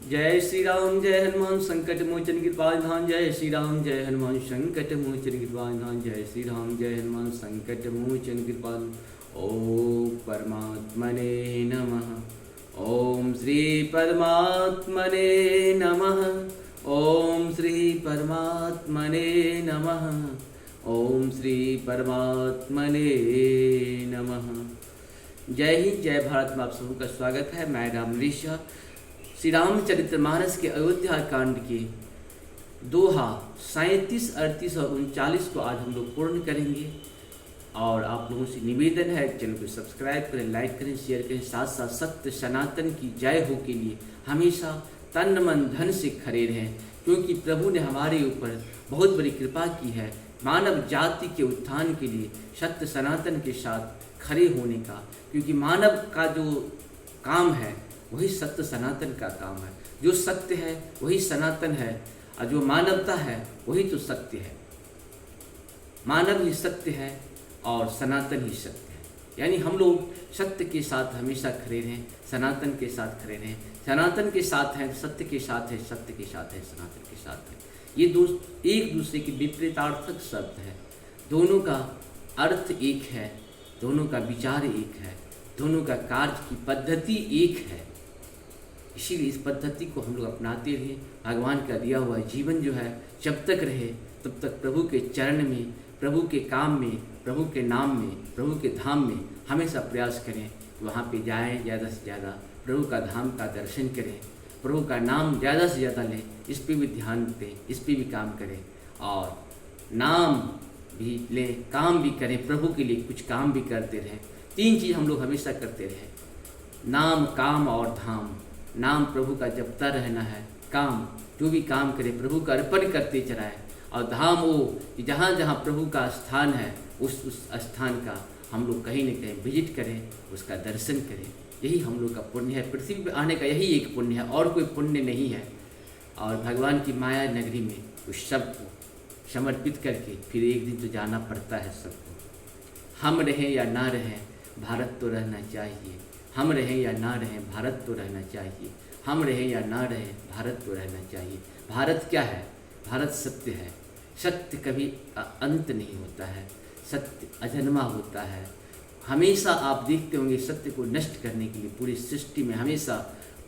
जय श्री राम जय हनुमान संकट मोचन कृपाधान। जय श्री राम जय हनुमान संकट मोचन कृपाधान। जय श्री राम जय हनुमान संकट मोचन कृपाधान। ओम परमात्मने नमः। ओम श्री परमात्मने नमः। ओम श्री परमात्मने नमः। ओम श्री परमात्मने नमः। जय हिंद जय भारत में आप सबों का स्वागत है। मैं रामनीश श्री रामचरितमानस के अयोध्या कांड के दोहा 37, 38 और 39 को आज हम लोग पूर्ण करेंगे। और आप लोगों से निवेदन है चैनल को सब्सक्राइब करें, लाइक करें, शेयर करें। साथ साथ सत्य सनातन की जय हो के लिए हमेशा तन मन धन से खड़े रहें, क्योंकि प्रभु ने हमारे ऊपर बहुत बड़ी कृपा की है मानव जाति के उत्थान के लिए सत्य सनातन के साथ खड़े होने का। क्योंकि मानव का जो काम है वही सत्य सनातन का काम है। जो सत्य है वही सनातन है, और जो मानवता है वही तो सत्य है। मानव ही सत्य है और सनातन ही सत्य है। यानी हम लोग सत्य के साथ हमेशा खड़े रहें, सनातन के साथ खड़े रहें। सनातन के साथ है, सत्य के साथ है, सत्य के साथ है, सनातन के साथ है। ये एक दूसरे के विपरीतार्थक शब्द है। दोनों का अर्थ एक है, दोनों का विचार एक है, दोनों का कार्य की पद्धति एक है। इसीलिए इस पद्धति को हम लोग अपनाते रहे। भगवान का दिया हुआ जीवन जो है जब तक रहे तब तक प्रभु के चरण में, प्रभु के काम में, प्रभु के नाम में, प्रभु के धाम में हमेशा प्रयास करें कि वहाँ पे जाएं, ज़्यादा से ज़्यादा प्रभु का धाम का दर्शन करें, प्रभु का नाम ज़्यादा से ज़्यादा लें, इस पर भी ध्यान दें, इस पर भी काम करें। और नाम भी लें, काम भी करें, प्रभु के लिए कुछ काम भी करते रहें। 3 चीज़ हम लोग हमेशा करते रहें, नाम, काम और धाम। नाम प्रभु का जपता रहना है, काम जो भी काम करे प्रभु का अर्पण करते चलाएं, और धाम वो कि जहाँ जहाँ प्रभु का स्थान है उस स्थान का हम लोग कहीं न कहीं विजिट करें, उसका दर्शन करें। यही हम लोग का पुण्य है। पृथ्वी पर आने का यही एक पुण्य है, और कोई पुण्य नहीं है। और भगवान की माया नगरी में उस सब को समर्पित करके फिर एक दिन तो जाना पड़ता है सबको। हम रहें या ना रहें, भारत तो रहना चाहिए। हम रहें या ना रहें, भारत तो रहना चाहिए। हम रहें या ना रहें, भारत तो रहना चाहिए। भारत क्या है? भारत सत्य है। सत्य कभी अंत नहीं होता है, सत्य अजन्मा होता है। हमेशा आप देखते होंगे सत्य को नष्ट करने के लिए पूरी सृष्टि में हमेशा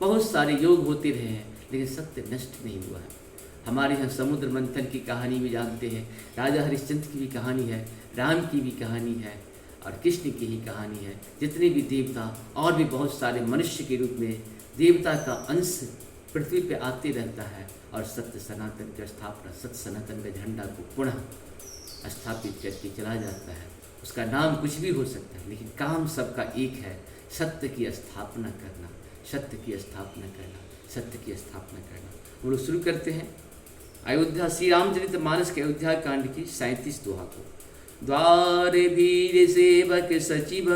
बहुत सारे योग होते रहे हैं, लेकिन सत्य नष्ट नहीं हुआ है। हमारे यहाँ समुद्र मंथन की कहानी भी जानते हैं, राजा हरिश्चंद्र की भी कहानी है, राम की भी कहानी है और कृष्ण की ही कहानी है। जितने भी देवता और भी बहुत सारे मनुष्य के रूप में देवता का अंश पृथ्वी पे आते रहता है, और सत्य सनातन की स्थापना, सत्य सनातन का झंडा को पुनः स्थापित करके चला जाता है। उसका नाम कुछ भी हो सकता है, लेकिन काम सबका एक है, सत्य की स्थापना करना, सत्य की स्थापना करना, सत्य की स्थापना करना। हम लोग शुरू करते हैं अयोध्या श्री रामचरितमानस के अयोध्या कांड की 37 दोहा को। द्वार भीर सेवक सचिव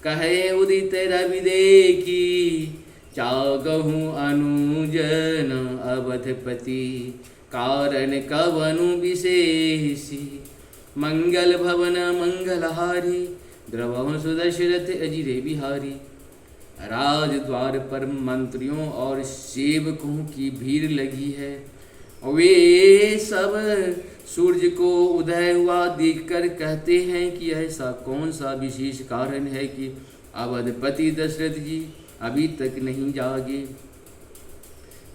कहे उदित रवि देखी, चागहु अनुजन अवधपति कारण कवनु विशेषी। मंगल भवन मंगलहारी द्रवहु सुदशरथ अजिरे बिहारी। राजद्वार पर मंत्रियों और सेवकों की भीड़ लगी है। वे सब सूर्य को उदय हुआ देखकर कहते हैं कि ऐसा कौन सा विशेष कारण है कि अवधपति दशरथ जी अभी तक नहीं जागे।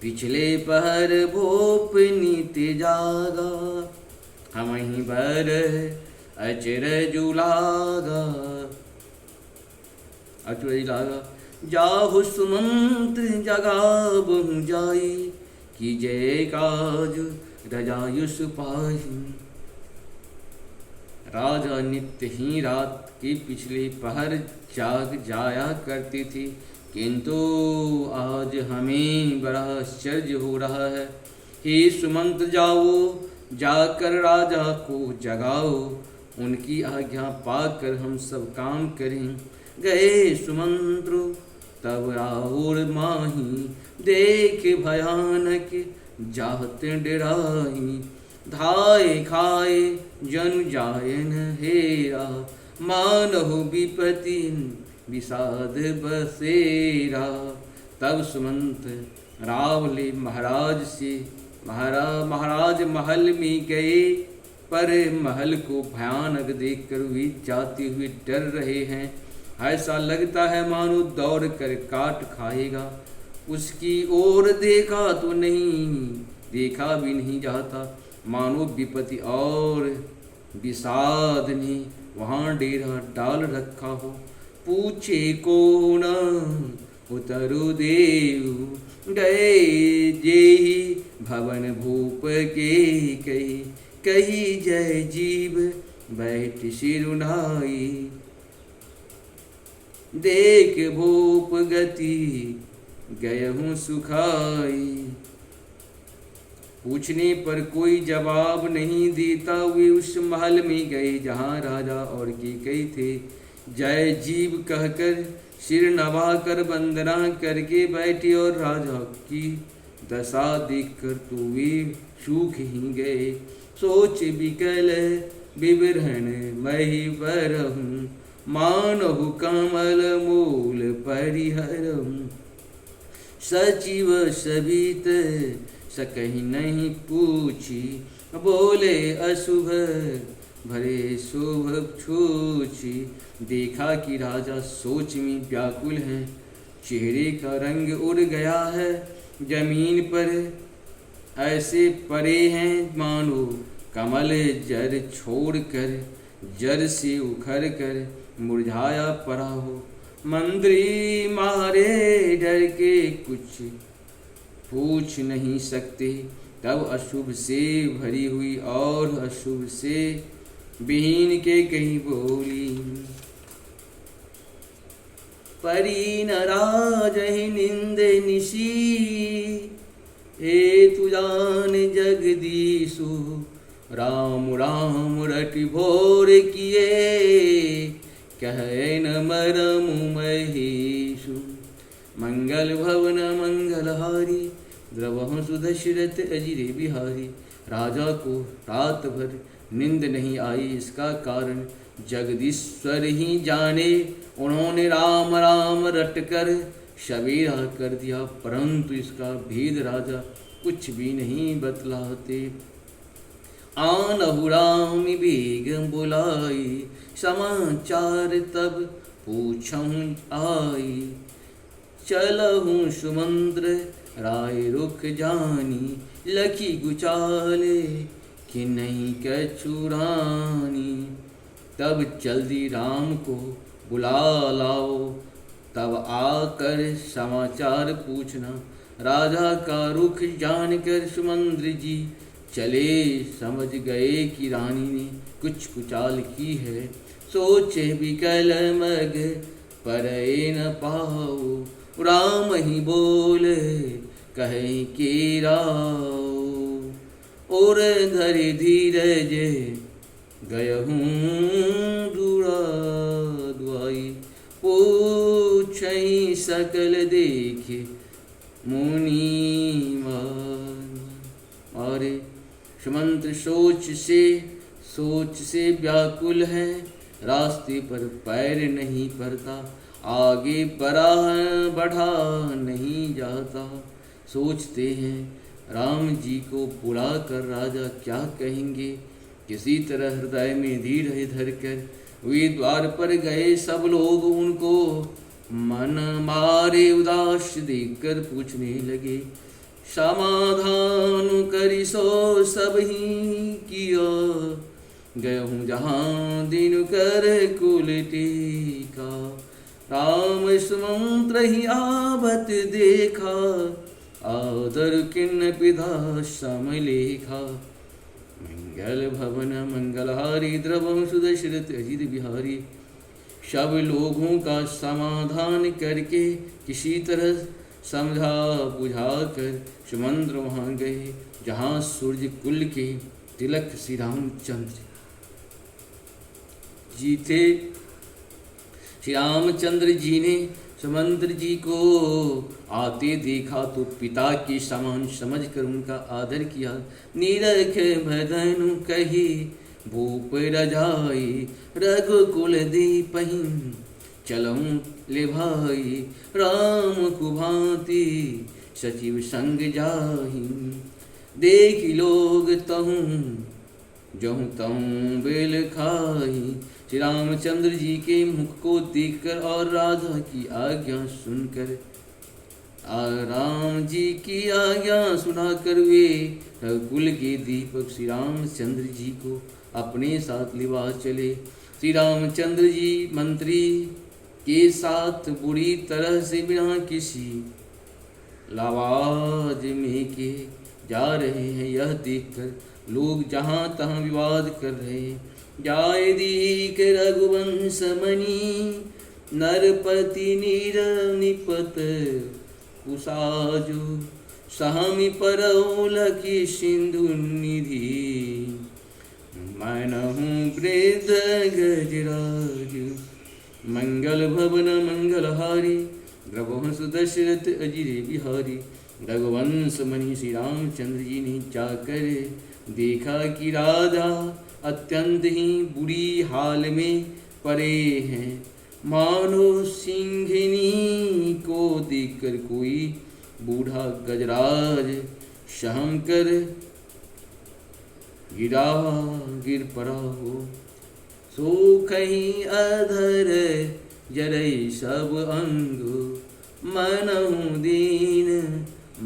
पिछले पहर भोप नीति जागा, हमहीं बर अचरज लागा। अचरज लागा जाहु सुमंत जगाबहु जाई, कि जय काज रजायुष पाही। राजा नित्य ही रात के पिछले पहर जाग जाया करते थे, किंतु आज हमें बड़ा आश्चर्य हो रहा है। हे सुमंत जाओ, जाकर राजा को जगाओ, उनकी आज्ञा पाकर हम सब काम करें। गए सुमंत्र तब राहुल माही, देख भयानक जात डराही। धाय खाए जन जायन हेरा, मानहु विपति विषाद बसेरा। तब सुमंत रावले महाराज महल में गए, पर महल को भयानक देखकर वे जाते हुए डर रहे हैं। ऐसा लगता है मानो दौड़ कर काट खाएगा। उसकी ओर देखा तो नहीं, देखा भी नहीं जाता, मानो विपत्ति और विषाद ने वहाँ डेरा डाल रखा हो। पूछे कौन उतरु देव, गए जेहि भवन भूप के कही, कही जय जीव बैठ सिरुनाई। देख भूप गति गयहूँ सुखाई। पूछने पर कोई जवाब नहीं देता, वे उस महल में गए जहाँ राजा और कैकेयी थे। जय जीव कहकर सिर नवाकर वंदना करके बैठे, और राजा की दशा देखकर तो वे सूख ही गए। सोच विकल विवरण मही परहूँ, मानहु कमल मूल परिहरहूँ। सचिव सबित सकहि नहीं पूछी, बोले अशुभ भरे शुभ छूछी। देखा कि राजा सोच में व्याकुल हैं, चेहरे का रंग उड़ गया है, जमीन पर ऐसे पड़े हैं मानो कमल जर छोड़कर, जर से उखड़ कर मुरझाया पड़ा हो। मंत्री मारे डर के कुछ पूछ नहीं सकते, तब अशुभ से भरी हुई और अशुभ से विहीन के कहीं बोली। परी न राजहि निंद निशी, हे तु जान जगदीशु। राम राम रटि भोर किए, कहे न मरम महेशु। मंगल भवन मंगलहारी, द्रवहु सुदशरथ अजिरे बिहारी। राजा को रात भर नींद नहीं आई, इसका कारण जगदीश्वर ही जाने। उन्होंने राम राम रटकर सवेरा कर दिया, परंतु इसका भेद राजा कुछ भी नहीं बतलाते। आनहु राम बेग बुलाई, समाचार तब पूछऊँ आई। चलहूँ सुमंद्र राय रुख जानी, लखी गुचाले कि नहीं कछुरानी। तब जल्दी राम को बुला लाओ, तब आकर समाचार पूछना। राजा का रुख जानकर सुमंद्र जी चले, समझ गए कि रानी ने कुछ कुचाल की है। सोचे विकल मग परए न पाओ, राम ही बोले कहे के राओ। और धरि धीरज गयहूँ दूरा दुआई, पूछई सकल देखे मुनि मारे। सुमंत्र सोच से व्याकुल है, रास्ते पर पैर नहीं पड़ता, आगे बढ़ा नहीं जाता। सोचते हैं राम जी को बुला कर राजा क्या कहेंगे। किसी तरह हृदय में धीरज धरकर वे द्वार पर गए। सब लोग उनको मन मारे उदास देखकर पूछने लगे। समाधान करी सो सब ही किया, गयहूँ जहाँ दिन कर कुल टीका। राम सुमंत्र ही आवत देखा, आदर किन्न पिधा सम लेखा। मंगल भवन मंगलहारी, द्रवम सुदशरथ अजित बिहारी। सब लोगों का समाधान करके किसी तरह समझा बुझा कर सुमंत्र वहाँ गए जहाँ सूर्य कुल के तिलक श्री रामचंद्र जी थे। श्री रामचंद्र जी ने सुमंत्र जी को आते देखा तो पिता के समान समझकर उनका आदर किया। निरख भदनु कही भूप रजाई, रघुकुल दीपहिं चलऊँ ले भाई। राम कुभांति सचिव संग जाहि। देख लोग तहूँ जहूँ तहूँ बेल खाही। श्री रामचंद्र जी के मुख को देखकर और राधा की आज्ञा सुनकर, राम जी की आज्ञा सुनाकर वे रघुकुल के दीपक श्री रामचंद्र जी को अपने साथ लिवा चले। श्री रामचंद्र जी मंत्री के साथ बुरी तरह से बिना किसी लावाज में के जा रहे हैं, यह देखकर लोग जहाँ तहाँ विवाद कर रहे। जाय दीक रघुवंश मणि नरपति नीर निपत कुसाजु। सहमि परौलखि सिंधु निधि मनहु वृद्ध गजराज। मंगल भवन मंगलहारी द्रवहंस दशरथ अजिरे बिहारी। रघुवंश मणि श्री रामचंद्र जी ने जाकर देखा कि राधा अत्यंत ही बुरी हाल में पड़े हैं। मानो सिंघिनी को देखकर कोई बूढ़ा गजराज सहम कर गिर पड़ा हो। सो कहीं अधर जरई सब अंग मनहु दीन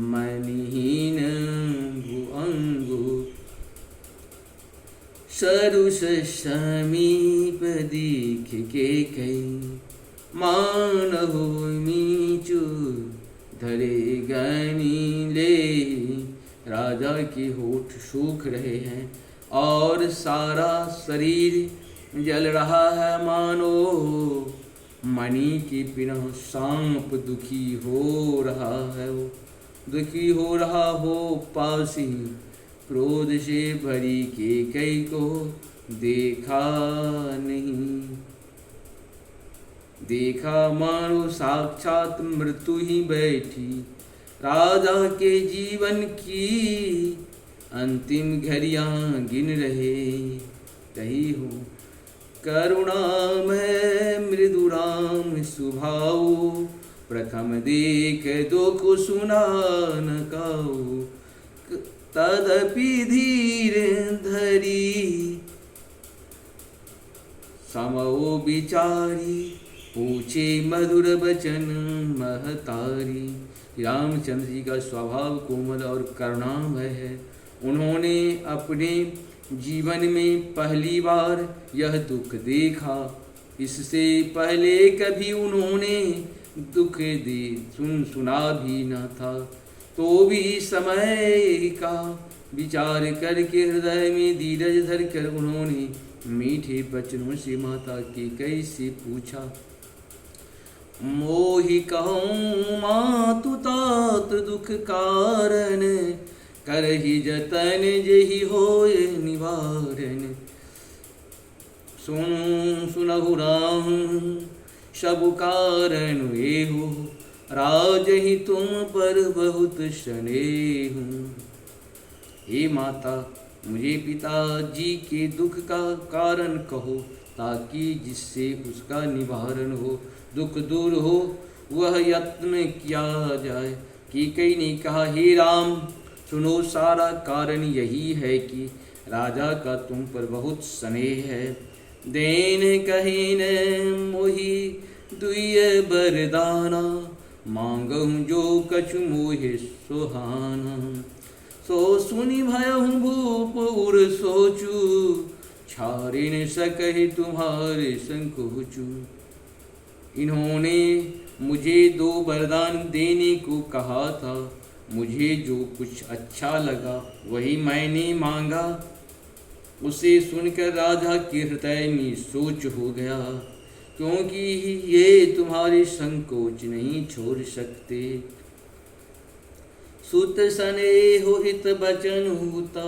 मनिहीन भुअंगु। सरुष समीप दीख के कई मानहु मीचु धरे गनी ले। राजा के होठ सूख रहे हैं और सारा शरीर जल रहा है, मानो मणि के बिना सांप दुखी हो रहा है। वो दुखी हो रहा हो पासी क्रोध से भरी के कई को देखा नहीं। देखा मानो साक्षात मृत्यु ही बैठी। राजा के जीवन की अंतिम घड़ियां गिन रहे। कही हो करुणामय मृदुराम सुभाऊ। प्रथम देख दुख सुना न काऊ। तदपि धीर धरी समो बिचारी। पूछे मधुर बचन महतारी। रामचंद्र जी का स्वभाव कोमल और करुणामय है। उन्होंने अपने जीवन में पहली बार यह दुख देखा। इससे पहले कभी उन्होंने दुख सुना भी न था। तो भी समय का विचार करके हृदय में धीरज धरकर उन्होंने मीठे बचनों से माता के कैसे पूछा। मोहि कहूँ मातु तात दुख कारण। करहि जतन जेहि होय निवारण। सुनहु राम सब कारण एहु। राजहि तुम पर बहुत स्नेह। हे माता, मुझे पिताजी के दुख का कारण कहो, ताकि जिससे उसका निवारण हो, दुख दूर हो, वह यत्न किया जाए। कैकेयी ने कहा, हे राम, सुनो, सारा कारण यही है कि राजा का तुम पर बहुत स्नेह है। देन कहीन मोहि दुय बरदाना। मांगहु जो कछु मोहे सुहाना। सो सुनि भयहु भूप उर सोचू। छाड़ि न सकहि तुम्हारे संकोचू। इन्होंने मुझे 2 वरदान देने को कहा था। मुझे जो कुछ अच्छा लगा वही मैंने मांगा। उसे सुनकर राजा के हृदय में सोच हो गया, क्योंकि ये तुम्हारे संकोच नहीं छोड़ सकते। सुत स्नेह हित बचन होता।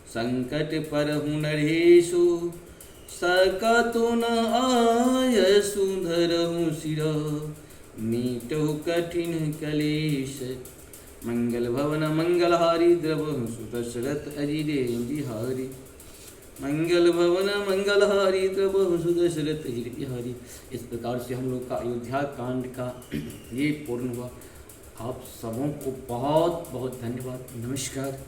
संकट पर नरेशु। सकतु न आय सुधरहु सिरा। मीटहु कठिन कलेश। मंगल भवन मंगलहारी द्रवहु सुत दशरथ अजिरे बिहारी। मंगल भवन मंगलहारी द्रवहु सुत दशरथ अजिरे बिहारी। इस प्रकार से हम लोग का अयोध्या कांड का ये पूर्ण हुआ। आप सबों को बहुत बहुत धन्यवाद। नमस्कार।